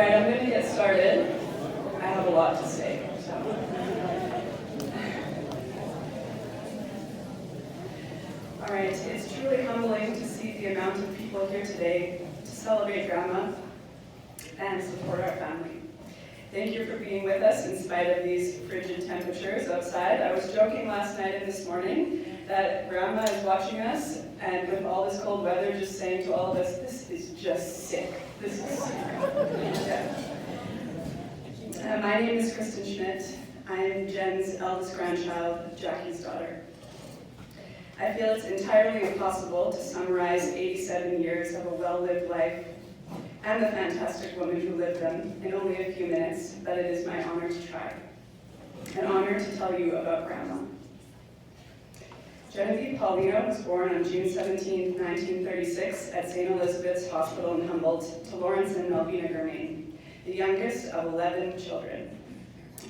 right, I'm going to get started. I have a lot to say. All right, it's truly humbling to see the amount of people here today to celebrate Grandma and support our family. Thank you for being with us in spite of these frigid temperatures outside. I was joking last night and this morning that Grandma is watching us, and with all this cold weather, just saying to all of us, this is just sick. This is sick. Yeah. My name is Kristen Schmidt. I'm Jen's eldest grandchild, Jackie's daughter. I feel it's entirely impossible to summarize 87 years of a well-lived life and the fantastic woman who lived them in only a few minutes, but it is my honor to try. An honor to tell you about Grandma. Genevieve Paulino was born on June 17, 1936 at St. Elizabeth's Hospital in Humboldt to Lawrence and Melvina Germain, the youngest of 11 children.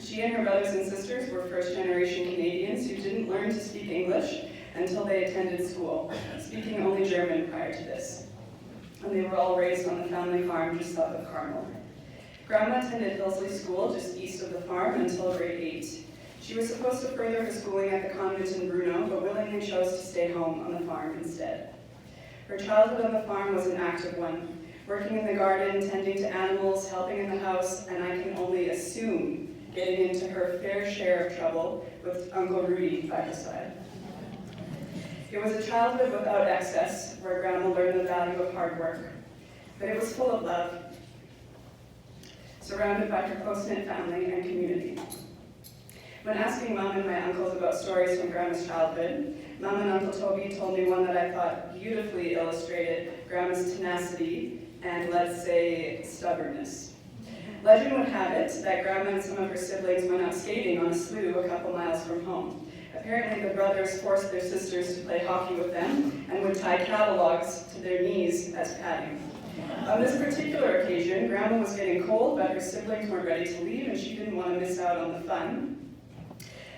She and her brothers and sisters were first-generation Canadians who didn't learn to speak English until they attended school, speaking only German prior to this. And they were all raised on the family farm just south of Carmel. Grandma attended Hillsley School just east of the farm until grade 8. She was supposed to further her schooling at the convent in Bruno, but willingly chose to stay home on the farm instead. Her childhood on the farm was an active one, working in the garden, tending to animals, helping in the house, and I can only assume getting into her fair share of trouble with Uncle Rudy by her side. It was a childhood without excess, where Grandma learned the value of hard work, but it was full of love, surrounded by her close-knit family and community. When asking Mom and my uncles about stories from Grandma's childhood, Mom and Uncle Toby told me one that I thought beautifully illustrated Grandma's tenacity and, let's say, stubbornness. Legend would have it that Grandma and some of her siblings went out skating on a slough a couple miles from home. Apparently, the brothers forced their sisters to play hockey with them and would tie catalogs to their knees as padding. On this particular occasion, Grandma was getting cold, but her siblings weren't ready to leave, and she didn't want to miss out on the fun.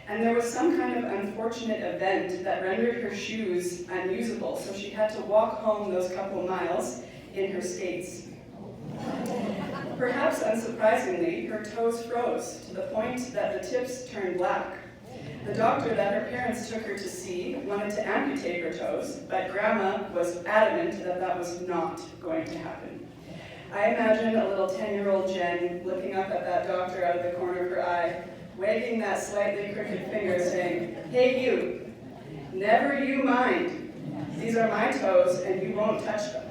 And there was some kind of unfortunate event that rendered her shoes unusable, so she had to walk home those couple miles in her skates. Perhaps unsurprisingly, her toes froze to the point that the tips turned black. The doctor that her parents took her to see wanted to amputate her toes, but Grandma was adamant that that was not going to happen. I imagine a little 10-year-old Jen looking up at that doctor out of the corner of her eye, wagging that slightly crooked finger saying, "Hey you, never you mind. These are my toes and you won't touch them."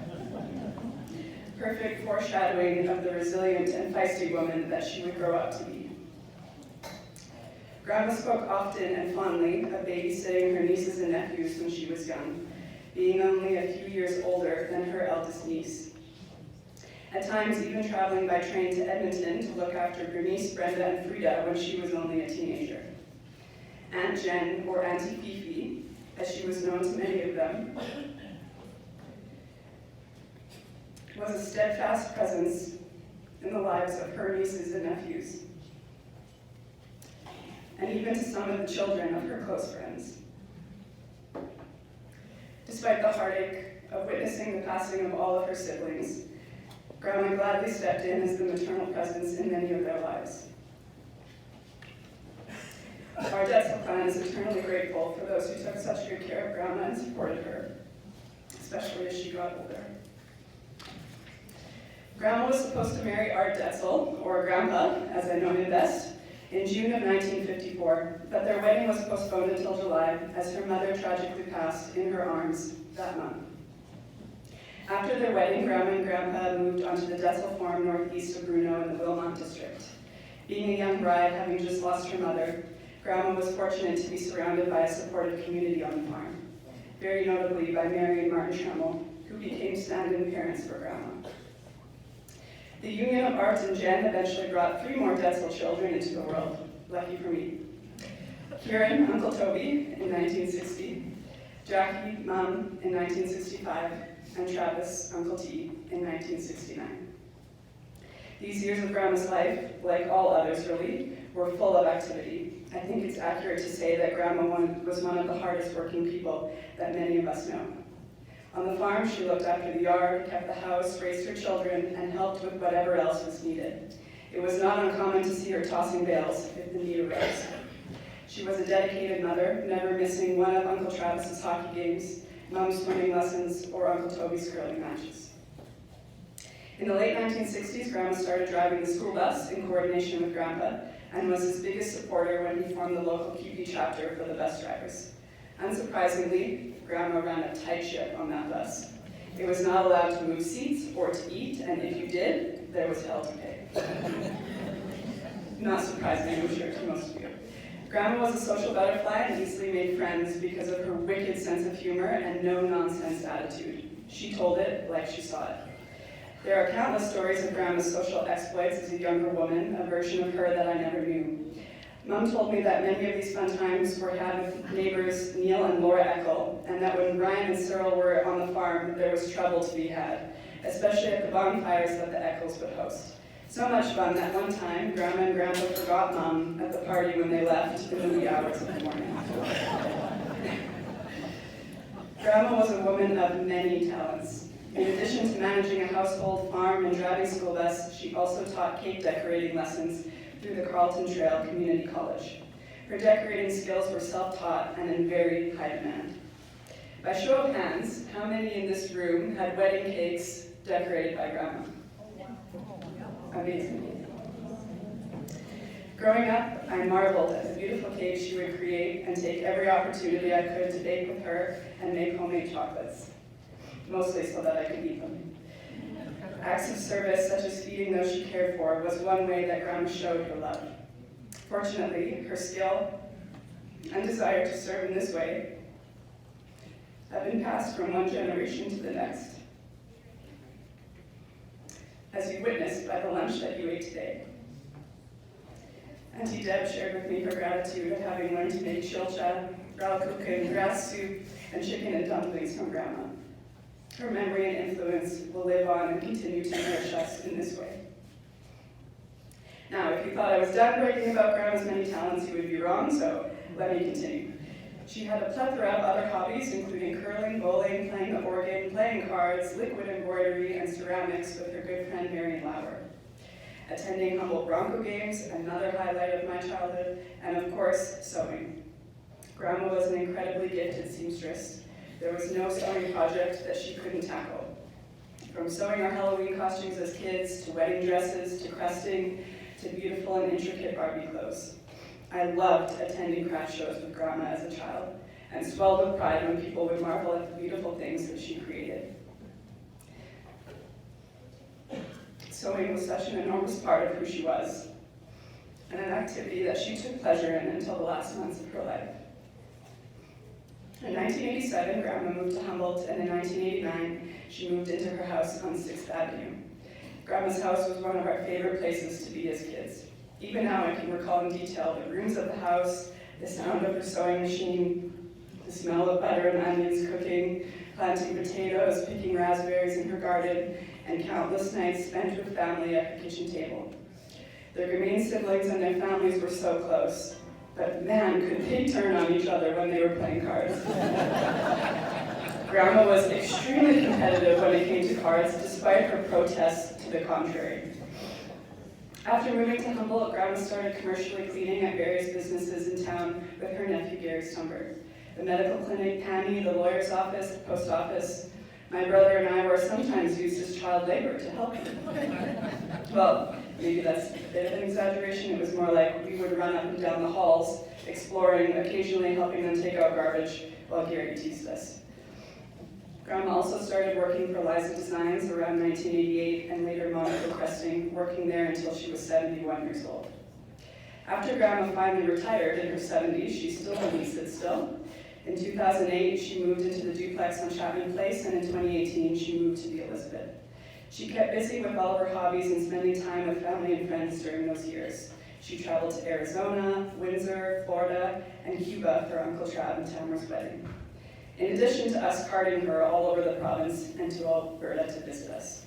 Perfect foreshadowing of the resilient and feisty woman that she would grow up to be. Grandma spoke often and fondly of babysitting her nieces and nephews when she was young, being only a few years older than her eldest niece. At times, even traveling by train to Edmonton to look after Bernice, Brenda, and Frida when she was only a teenager. Aunt Jen, or Auntie Fifi, as she was known to many of them, was a steadfast presence in the lives of her nieces and nephews, and even to some of the children of her close friends. Despite the heartache of witnessing the passing of all of her siblings, Grandma gladly stepped in as the maternal presence in many of their lives. Our Doetzel clan is eternally grateful for those who took such good care of Grandma and supported her, especially as she got older. Grandma was supposed to marry Art Doetzel, or Grandpa, as I know him best, in June of 1954, but their wedding was postponed until July as her mother tragically passed in her arms that month. After their wedding, Grandma and Grandpa moved onto the Doetzel farm northeast of Bruno in the Wilmot district. Being a young bride, having just lost her mother, Grandma was fortunate to be surrounded by a supportive community on the farm, very notably by Mary and Martin Schemmel, who became stand-in parents for Grandma. The union of Art and Jen eventually brought 3 more Doetzel children into the world, lucky for me. Kieran, Uncle Toby, in 1960, Jackie, Mom, in 1965, and Travis, Uncle T, in 1969. These years of Grandma's life, like all others really, were full of activity. I think it's accurate to say that Grandma was one of the hardest working people that many of us know. On the farm, she looked after the yard, kept the house, raised her children, and helped with whatever else was needed. It was not uncommon to see her tossing bales if the need arose. She was a dedicated mother, never missing one of Uncle Travis's hockey games, Mom's swimming lessons, or Uncle Toby's curling matches. In the late 1960s, Grandma started driving the school bus in coordination with Grandpa, and was his biggest supporter when he formed the local QP chapter for the bus drivers. Unsurprisingly, Grandma ran a tight ship on that bus. It was not allowed to move seats or to eat, and if you did, there was hell to pay. Not surprising, I'm sure, to most of you. Grandma was a social butterfly and easily made friends because of her wicked sense of humor and no-nonsense attitude. She told it like she saw it. There are countless stories of Grandma's social exploits as a younger woman, a version of her that I never knew. Mom told me that many of these fun times were had with neighbors Neil and Laura Eckel, and that when Brian and Cyril were on the farm, there was trouble to be had, especially at the bonfires that the Eccles would host. So much fun that one time, Grandma and Grandpa forgot Mom at the party when they left in the wee hours of the morning. Grandma was a woman of many talents. In addition to managing a household, farm, and driving school bus, she also taught cake decorating lessons through the Carlton Trail Community College. Her decorating skills were self-taught and in very high demand. By show of hands, how many in this room had wedding cakes decorated by Grandma? Amazing. Growing up, I marveled at the beautiful cakes she would create and take every opportunity I could to bake with her and make homemade chocolates, mostly so that I could eat them. Acts of service, such as feeding those she cared for, was one way that Grandma showed her love. Fortunately, her skill and desire to serve in this way have been passed from one generation to the next, as you witnessed by the lunch that you ate today. Auntie Deb shared with me her gratitude at having learned to make chilcha, ralkuchen, grass soup, and chicken and dumplings from Grandma. Her memory and influence will live on and continue to nourish us in this way. Now, if you thought I was done bragging about Grandma's many talents, you would be wrong, so let me continue. She had a plethora of other hobbies, including curling, bowling, playing the organ, playing cards, liquid embroidery, and ceramics with her good friend Marion Lauer. Attending Humboldt Bronco games, another highlight of my childhood, and of course, sewing. Grandma was an incredibly gifted seamstress. There was no sewing project that she couldn't tackle. From sewing our Halloween costumes as kids, to wedding dresses, to crusting, to beautiful and intricate Barbie clothes. I loved attending craft shows with Grandma as a child, and swelled with pride when people would marvel at the beautiful things that she created. Sewing was such an enormous part of who she was, and an activity that she took pleasure in until the last months of her life. In 1987, Grandma moved to Humboldt, and in 1989, she moved into her house on 6th Avenue. Grandma's house was one of our favorite places to be as kids. Even now, I can recall in detail the rooms of the house, the sound of her sewing machine, the smell of butter and onions cooking, planting potatoes, picking raspberries in her garden, and countless nights spent with family at her kitchen table. The remaining siblings and their families were so close, but man, could they turn on each other when they were playing cards. Grandma was extremely competitive when it came to cards, despite her protests to the contrary. After moving to Humboldt, Grandma started commercially cleaning at various businesses in town with her nephew Gary Stumber. The medical clinic, Pammy, the lawyer's office, the post office. My brother and I were sometimes used as child labor to help him. Well, maybe that's a bit of an exaggeration. It was more like we would run up and down the halls, exploring, occasionally helping them take out garbage while Gary teased us. Grandma also started working for Liza Designs around 1988 and later Monica Cresting, working there until she was 71 years old. After Grandma finally retired in her 70s, she still didn't sit still. In 2008, she moved into the duplex on Chapman Place, and in 2018, she moved to the Elizabeth. She kept busy with all of her hobbies and spending time with family and friends during those years. She traveled to Arizona, Windsor, Florida, and Cuba for Uncle Trav and Tamara's wedding. In addition to us carting her all over the province and to Alberta to visit us.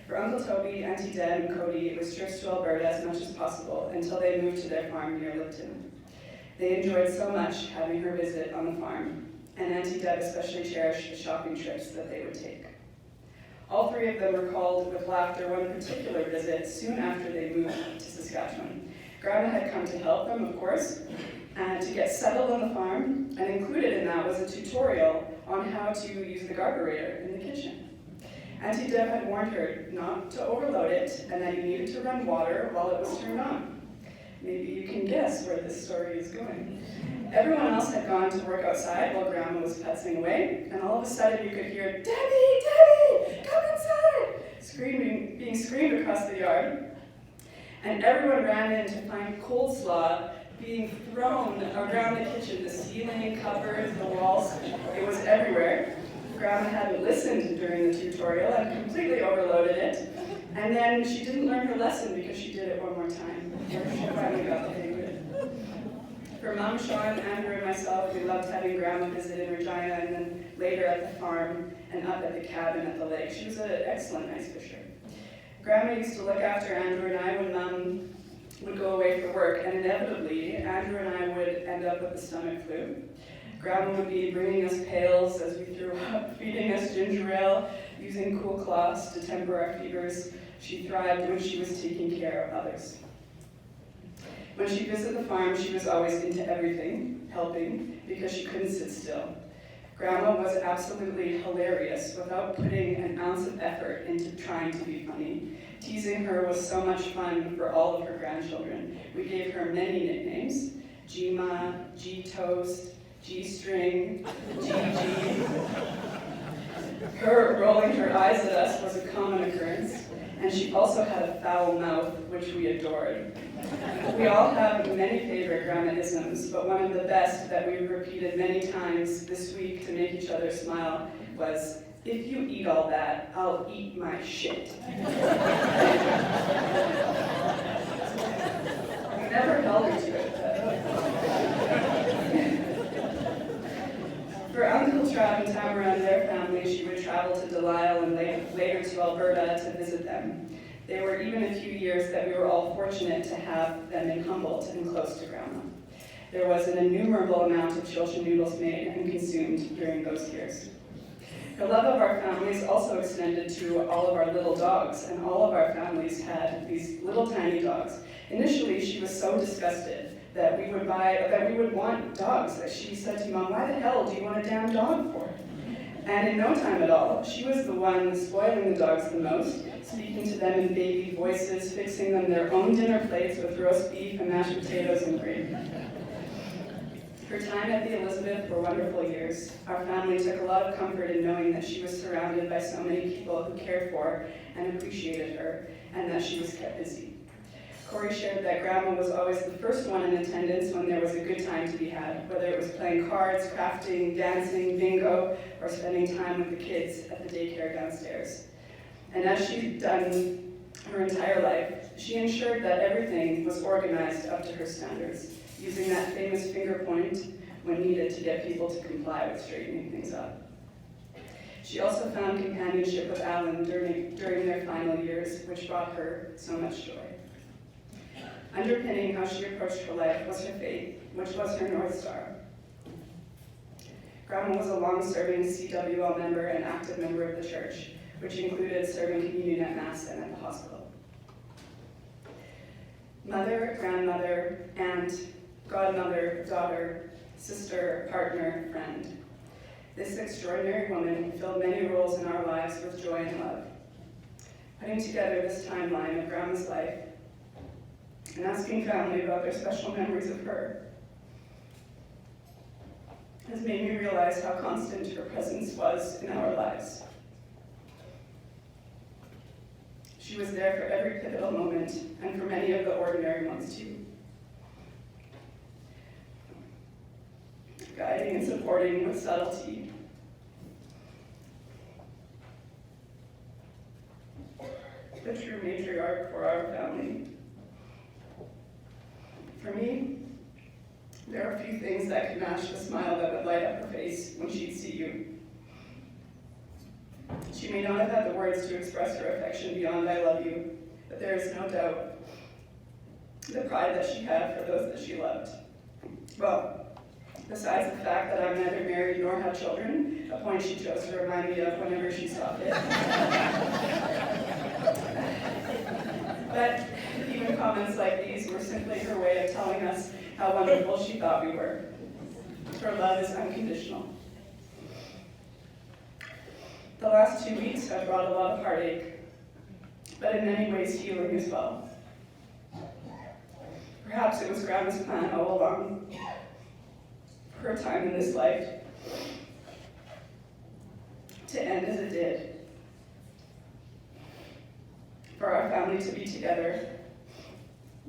For Uncle Toby, Auntie Deb, and Cody, it was trips to Alberta as much as possible until they moved to their farm near Lipton. They enjoyed so much having her visit on the farm, and Auntie Deb especially cherished the shopping trips that they would take. All three of them recalled with laughter one particular visit soon after they moved to Saskatchewan. Grandma had come to help them, of course, and to get settled on the farm, and included in that was a tutorial on how to use the carburetor in the kitchen. Auntie Deb had warned her not to overload it and that you needed to run water while it was turned on. Maybe you can guess where this story is going. Everyone else had gone to work outside while Grandma was putzing away, and all of a sudden you could hear, "Debbie, Debbie, come inside!" being screamed across the yard. And everyone ran in to find coleslaw being thrown around the kitchen, the ceiling, cupboards, the walls. It was everywhere. Grandma hadn't listened during the tutorial and completely overloaded it. And then she didn't learn her lesson because she did it one more time. She finally got the hang of it. For Mom, Sean, Andrew, and myself, we loved having Grandma visit in Regina and then later at the farm and up at the cabin at the lake. She was an excellent ice fisher. Grandma used to look after Andrew and I when Mom would go away for work, and inevitably, Andrew and I would end up with the stomach flu. Grandma would be bringing us pails as we threw up, feeding us ginger ale, using cool cloths to temper our fevers. She thrived when she was taking care of others. When she visited the farm, she was always into everything, helping, because she couldn't sit still. Grandma was absolutely hilarious without putting an ounce of effort into trying to be funny. Teasing her was so much fun for all of her grandchildren. We gave her many nicknames: G-Ma, G-Toast, G-String, G-G. Her rolling her eyes at us was a common occurrence, and she also had a foul mouth, which we adored. We all have many favorite Grandma-isms, but one of the best that we repeated many times this week to make each other smile was, "If you eat all that, I'll eat my shit." We never held her to it, For Uncle Trav and Tamara and their family, she would travel to Delisle and later to Alberta to visit them. There were even a few years that we were all fortunate to have them in Humboldt and close to Grandma. There was an innumerable amount of chilchen noodles made and consumed during those years. Her love of our families also extended to all of our little dogs, and all of our families had these little tiny dogs. Initially, she was so disgusted that we would want dogs, that she said to Mom, "Why the hell do you want a damn dog for?" And in no time at all, she was the one spoiling the dogs the most, speaking to them in baby voices, fixing them their own dinner plates with roast beef and mashed potatoes and gravy. Her time at the Elizabeth were wonderful years. Our family took a lot of comfort in knowing that she was surrounded by so many people who cared for and appreciated her, and that she was kept busy. Corey shared that Grandma was always the first one in attendance when there was a good time to be had, whether it was playing cards, crafting, dancing, bingo, or spending time with the kids at the daycare downstairs. And as she'd done her entire life, she ensured that everything was organized up to her standards, using that famous finger point when needed to get people to comply with straightening things up. She also found companionship with Alan during their final years, which brought her so much joy. Underpinning how she approached her life was her faith, which was her North Star. Grandma was a long-serving CWL member and active member of the church, which included serving communion at Mass and at the hospital. Mother, grandmother, aunt, godmother, daughter, sister, partner, friend. This extraordinary woman filled many roles in our lives with joy and love. Putting together this timeline of Grandma's life and asking family about their special memories of her has made me realize how constant her presence was in our lives. She was there for every pivotal moment, and for many of the ordinary ones too. Guiding and supporting with subtlety. The true matriarch for our family. For me, there are few things that could match the smile that would light up her face when she'd see you. She may not have had the words to express her affection beyond "I love you," but there is no doubt the pride that she had for those that she loved. Well, besides the fact that I'm neither married nor have children, a point she chose to remind me of whenever she saw fit. But even comments like these were simply her way of telling us how wonderful she thought we were. Her love is unconditional. The last 2 weeks have brought a lot of heartache, but in many ways healing as well. Perhaps it was Grandma's plan all along, her time in this life, to end as it did, for our family to be together,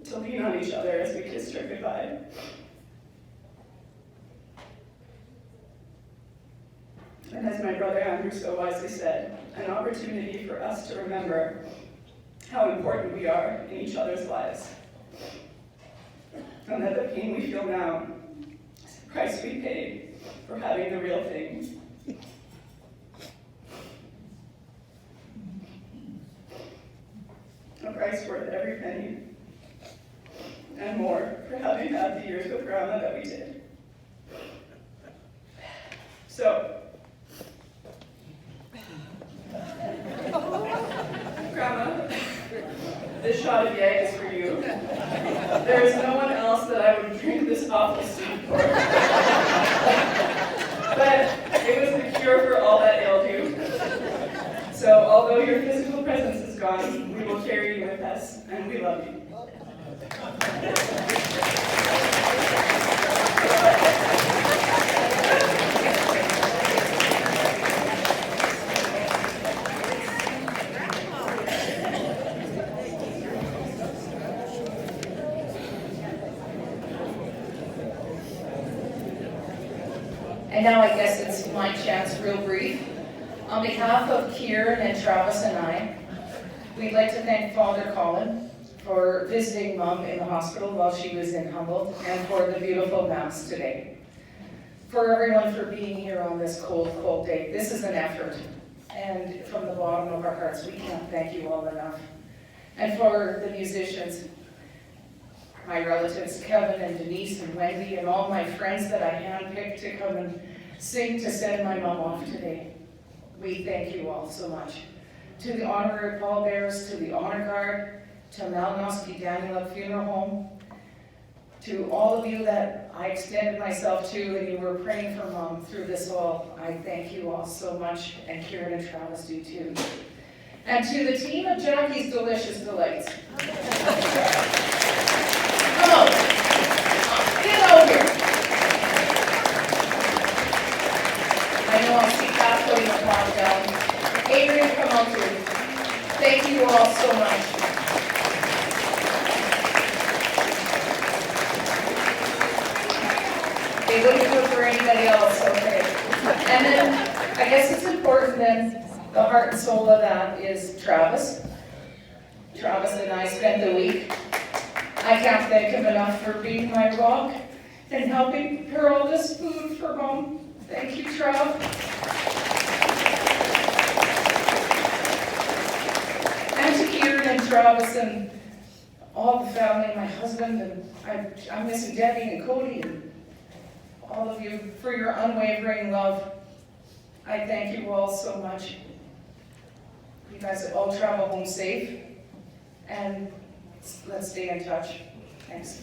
to lean on each other as we kissed her goodbye. And as my brother Andrew so wisely said, an opportunity for us to remember how important we are in each other's lives. And that the pain we feel now is the price we paid for having the real thing. A price worth every penny, and more for having had the years with Grandma that we did. So, Grandma, this shot of Yag is for you. There is no one else that I would drink this awful stuff for. But it was the cure for all that ailed you. So although your physical presence is gone, we will carry you with us, and we love you. And now I guess it's my chance, real brief. On behalf of Kieran and Travis and I, we'd like to thank Father Colin for visiting Mom in the hospital while she was in Humboldt, and for the beautiful Mass today. For everyone for being here on this cold, cold day. This is an effort, and from the bottom of our hearts, we can't thank you all enough. And for the musicians, my relatives, Kevin and Denise and Wendy, and all my friends that I handpicked to come and sing to send my mom off today. We thank you all so much. To the honorary pallbearers, to the honor guard, to Malinoski Daniel Funeral Home, to all of you that I extended myself to and you were praying for Mom through this all, I thank you all so much, and Kieran and Travis do too. And to the team of Jackie's Delicious Delights. Come on, get over here. I know I see Pat putting the clock down. Adrian, come on through. Thank you all so much. They wouldn't do it for anybody else, okay. And then, I guess it's important then, the heart and soul of that is Travis. Travis and I spent the week. I can't thank him enough for being my rock and helping prepare all this food for Mom. Thank you, Trav. And to Kieran and Travis and all the family, my husband, and I'm missing Debbie and Cody and all of you for your unwavering love. I thank you all so much. You guys all travel home safe, and let's stay in touch. Thanks.